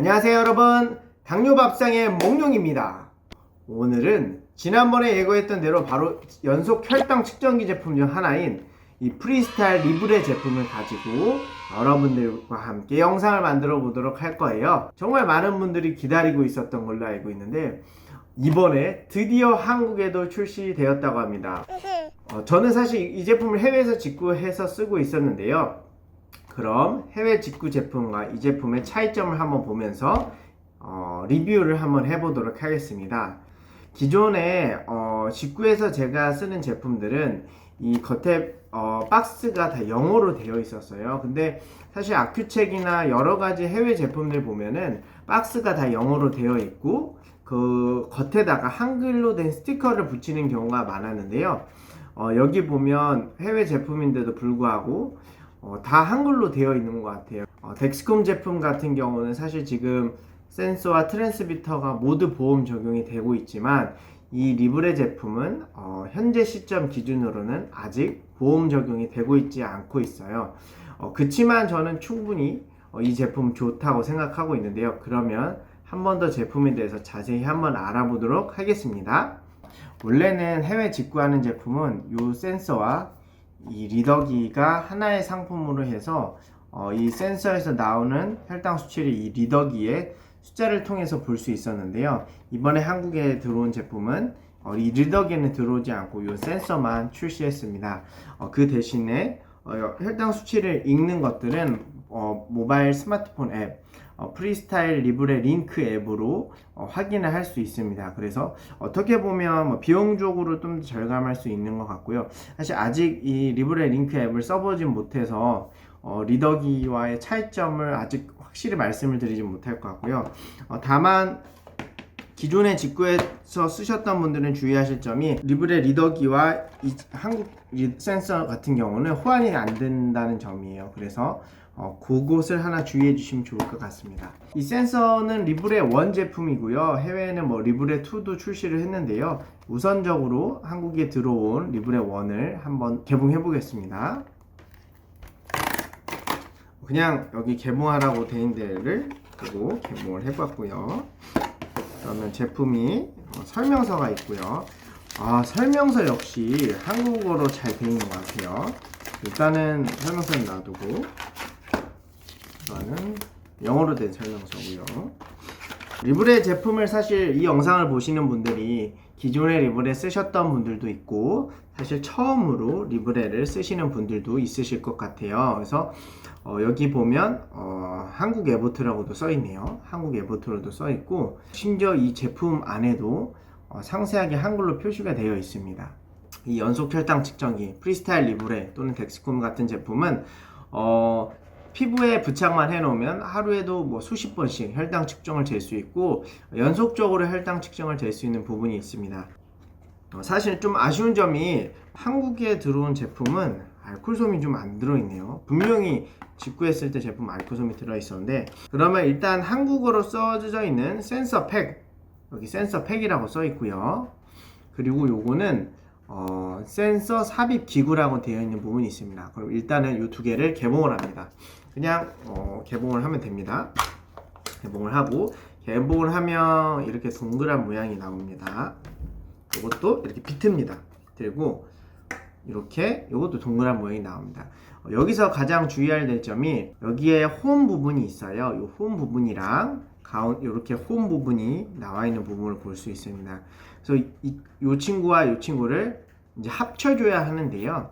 안녕하세요 여러분, 당뇨밥상의 몽룡입니다. 오늘은 지난번에 예고했던 대로 바로 연속 혈당 측정기 제품 중 하나인 이 프리스타일 리브레 제품을 가지고 여러분들과 함께 영상을 만들어 보도록 할 거예요. 정말 많은 분들이 기다리고 있었던 걸로 알고 있는데 이번에 드디어 한국에도 출시되었다고 합니다. 저는 사실 이 제품을 해외에서 직구해서 쓰고 있었는데요. 그럼 해외 직구 제품과 이 제품의 차이점을 한번 보면서 리뷰를 한번 해보도록 하겠습니다. 기존에 직구에서 제가 쓰는 제품들은 이 겉에 박스가 다 영어로 되어 있었어요. 근데 사실 아큐책이나 여러가지 해외 제품들 보면은 박스가 다 영어로 되어 있고 그 겉에다가 한글로 된 스티커를 붙이는 경우가 많았는데요. 여기 보면 해외 제품인데도 불구하고 다 한글로 되어 있는 것 같아요. 덱스콤 제품 같은 경우는 사실 지금 센서와 트랜스미터가 모두 보험 적용이 되고 있지만 이 리브레 제품은 현재 시점 기준으로는 아직 보험 적용이 되고 있지 않고 있어요. 그치만 저는 충분히 이 제품 좋다고 생각하고 있는데요. 그러면 한 번 더 제품에 대해서 자세히 한번 알아보도록 하겠습니다. 원래는 해외 직구하는 제품은 이 센서와 이 리더기가 하나의 상품으로 해서 이 센서에서 나오는 혈당 수치를 이 리더기의 숫자를 통해서 볼 수 있었는데요. 이번에 한국에 들어온 제품은 이 리더기에는 들어오지 않고 이 센서만 출시했습니다. 그 대신에 혈당 수치를 읽는 것들은 모바일 스마트폰 앱 프리스타일 리브레 링크 앱으로 확인을 할 수 있습니다. 그래서 어떻게 보면 비용적으로 좀 절감할 수 있는 것 같고요. 사실 아직 이 리브레 링크 앱을 써보진 못해서 리더기와의 차이점을 아직 확실히 말씀을 드리지 못할 것 같고요. 다만 기존에 직구에서 쓰셨던 분들은 주의하실 점이 리브레 리더기와 이 한국 센서 같은 경우는 호환이 안 된다는 점이에요. 그래서 그곳을 하나 주의해 주시면 좋을 것 같습니다. 이 센서는 리브레 1 제품이고요. 해외에는 리브레 2도 출시를 했는데요. 우선적으로 한국에 들어온 리브레 1을 한번 개봉해 보겠습니다. 그냥 여기 개봉하라고 돼 있는 데를 보고 개봉을 해봤고요. 그러면 제품이 설명서가 있고요. 설명서 역시 한국어로 잘 되어 있는 것 같아요. 일단은 설명서는 놔두고 이거는 영어로 된 설명서고요. 리브레 제품을 사실 이 영상을 보시는 분들이 기존에 리브레 쓰셨던 분들도 있고 사실 처음으로 리브레를 쓰시는 분들도 있으실 것 같아요. 그래서 여기 보면 한국 에보트라고도 써있네요. 한국 에보트로도 써있고 심지어 이 제품 안에도 상세하게 한글로 표시가 되어 있습니다. 이 연속 혈당 측정기 프리스타일 리브레 또는 덱스콤 같은 제품은 피부에 부착만 해놓으면 하루에도 수십 번씩 혈당 측정을 잴 수 있고 연속적으로 혈당 측정을 잴 수 있는 부분이 있습니다. 사실 좀 아쉬운 점이 한국에 들어온 제품은 알코올솜이 좀 안 들어있네요. 분명히 직구했을 때 제품 알코올솜이 들어있었는데 그러면 일단 한국어로 써져 있는 센서 팩 여기 센서 팩이라고 써있고요. 그리고 요거는 센서 삽입 기구라고 되어 있는 부분이 있습니다. 그럼 일단은 이 두 개를 개봉을 합니다. 그냥 개봉을 하면 됩니다. 개봉을 하고 개봉을 하면 이렇게 동그란 모양이 나옵니다. 이것도 이렇게 비트입니다. 비트고 이렇게 이것도 동그란 모양이 나옵니다. 여기서 가장 주의해야 될 점이 여기에 홈 부분이 있어요. 이 홈 부분이랑 이렇게 홈 부분이 나와 있는 부분을 볼 수 있습니다. 그래서 이 친구와 이 친구를 이제 합쳐줘야 하는데요.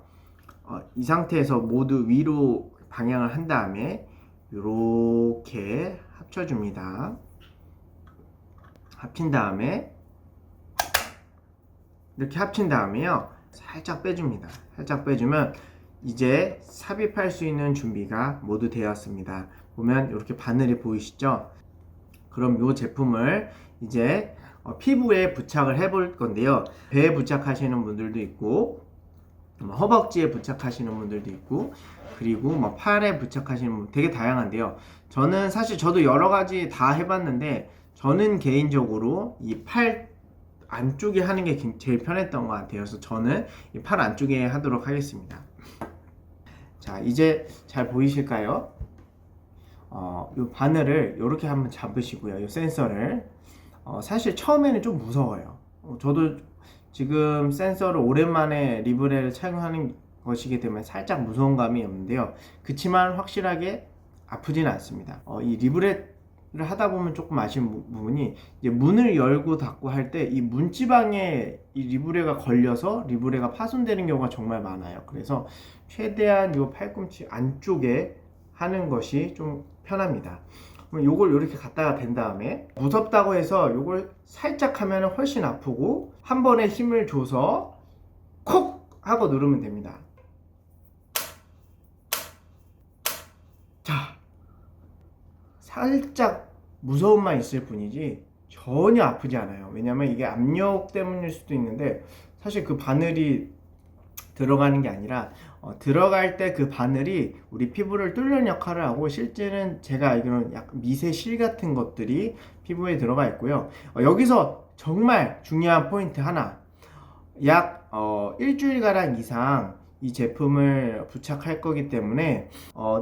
이 상태에서 모두 위로 방향을 한 다음에 이렇게 합쳐줍니다. 합친 다음에 이렇게 합친 다음에요. 살짝 빼줍니다. 살짝 빼주면 이제 삽입할 수 있는 준비가 모두 되었습니다. 보면 이렇게 바늘이 보이시죠? 그럼 이 제품을 이제 피부에 부착을 해 볼 건데요. 배에 부착하시는 분들도 있고 허벅지에 부착하시는 분들도 있고 그리고 팔에 부착하시는 분 되게 다양한데요. 저는 사실 저도 여러 가지 다 해봤는데 저는 개인적으로 이 팔 안쪽에 하는 게 제일 편했던 것 같아요. 그래서 저는 이 팔 안쪽에 하도록 하겠습니다. 자, 이제 잘 보이실까요? 요 바늘을 이렇게 한번 잡으시고요. 요 센서를 사실 처음에는 좀 무서워요. 저도 지금 센서를 오랜만에 리브레를 착용하는 것이기 때문에 살짝 무서운 감이 없는데요. 그치만 확실하게 아프지는 않습니다. 이 리브레를 하다 보면 조금 아쉬운 부분이 이제 문을 열고 닫고 할 때 이 문지방에 이 리브레가 걸려서 리브레가 파손되는 경우가 정말 많아요. 그래서 최대한 이 팔꿈치 안쪽에 하는 것이 좀 편합니다. 요걸 이렇게 갖다가 댄 다음에 무섭다고 해서 요걸 살짝 하면 훨씬 아프고 한 번에 힘을 줘서 콕 하고 누르면 됩니다. 자, 살짝 무서움만 있을 뿐이지 전혀 아프지 않아요. 왜냐면 이게 압력 때문일 수도 있는데 사실 그 바늘이 들어가는 게 아니라 들어갈 때 그 바늘이 우리 피부를 뚫는 역할을 하고 실제는 제가 알기로는 약간 미세 실 같은 것들이 피부에 들어가 있고요. 여기서 정말 중요한 포인트 하나, 약 일주일가량 이상 이 제품을 부착할 거기 때문에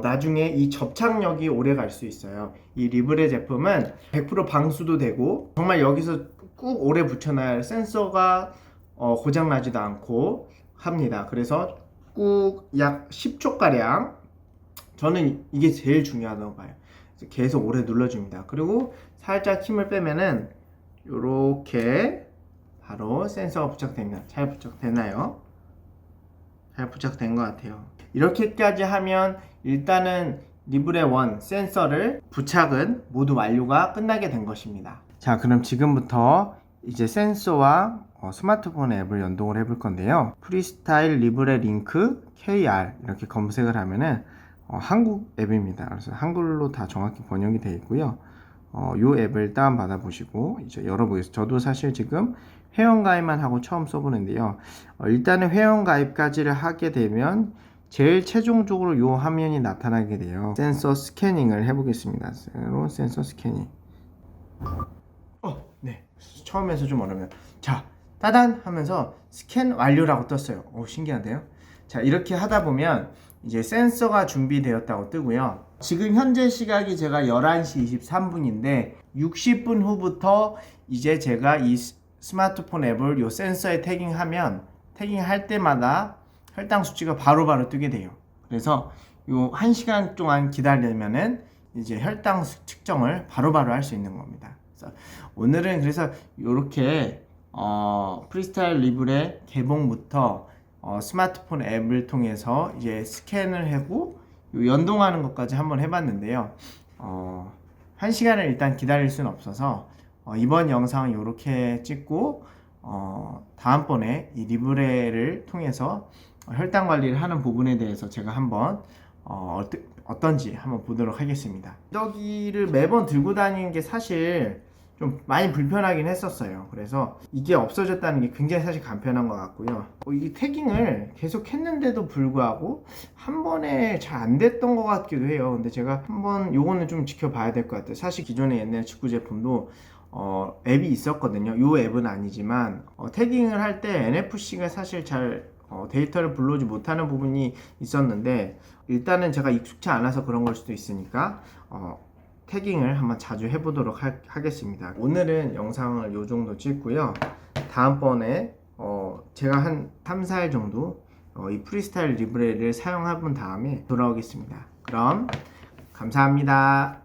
나중에 이 접착력이 오래 갈 수 있어요. 이 리브레 제품은 100% 방수도 되고 정말 여기서 꾹 오래 붙여놔야 할 센서가 고장 나지도 않고 합니다. 그래서 꾹 약 10초가량 저는 이게 제일 중요하다고 봐요. 계속 오래 눌러줍니다. 그리고 살짝 힘을 빼면은 이렇게 바로 센서가 부착됩니다. 잘 부착됐나요? 잘 부착된 것 같아요. 이렇게까지 하면 일단은 리브레 1 센서를 부착은 모두 완료가 끝나게 된 것입니다. 자, 그럼 지금부터 이제 센서와 스마트폰 앱을 연동을 해볼 건데요. 프리스타일 리브레 링크 KR 이렇게 검색을 하면은 한국 앱입니다. 그래서 한글로 다 정확히 번역이 되어 있고요. 이 앱을 다운받아 보시고 이제 열어보겠습니다. 저도 사실 지금 회원가입만 하고 처음 써보는데요. 일단은 회원가입까지를 하게 되면 제일 최종적으로 이 화면이 나타나게 돼요. 센서 스캐닝을 해보겠습니다. 새로운 센서 스캐닝. 네. 처음에서 좀 어려워요. 자, 따단 하면서 스캔 완료라고 떴어요. 신기한데요? 자, 이렇게 하다 보면 이제 센서가 준비되었다고 뜨고요. 지금 현재 시각이 제가 11시 23분인데 60분 후부터 이제 제가 이 스마트폰 앱을 이 센서에 태깅하면 태깅할 때마다 혈당 수치가 바로바로 뜨게 돼요. 그래서 요 1시간 동안 기다리면은 이제 혈당 측정을 바로바로 할 수 있는 겁니다. 그래서 오늘은 그래서 이렇게 프리스타일 리브레 개봉부터 스마트폰 앱을 통해서 이제 스캔을 하고 연동하는 것까지 한번 해봤는데요. 1시간을 일단 기다릴 수는 없어서 이번 영상은 이렇게 찍고 다음번에 이 리브레를 통해서 혈당 관리를 하는 부분에 대해서 제가 한번 어떤지 한번 보도록 하겠습니다. 여기를 매번 들고 다니는 게 사실 좀 많이 불편하긴 했었어요. 그래서 이게 없어졌다는 게 굉장히 사실 간편한 것 같고요. 이 태깅을 계속 했는데도 불구하고 한 번에 잘 안 됐던 것 같기도 해요. 근데 제가 한번 요거는 좀 지켜봐야 될 것 같아요. 사실 기존의 옛날 직구 제품도 앱이 있었거든요. 요 앱은 아니지만 태깅을 할 때 NFC가 사실 잘 데이터를 불러오지 못하는 부분이 있었는데 일단은 제가 익숙치 않아서 그런 걸 수도 있으니까 태깅을 한번 자주 해보도록 하겠습니다. 오늘은 영상을 요 정도 찍고요. 다음번에 제가 한 3, 4일 정도 이 프리스타일 리브레를 사용해 본 다음에 돌아오겠습니다. 그럼 감사합니다.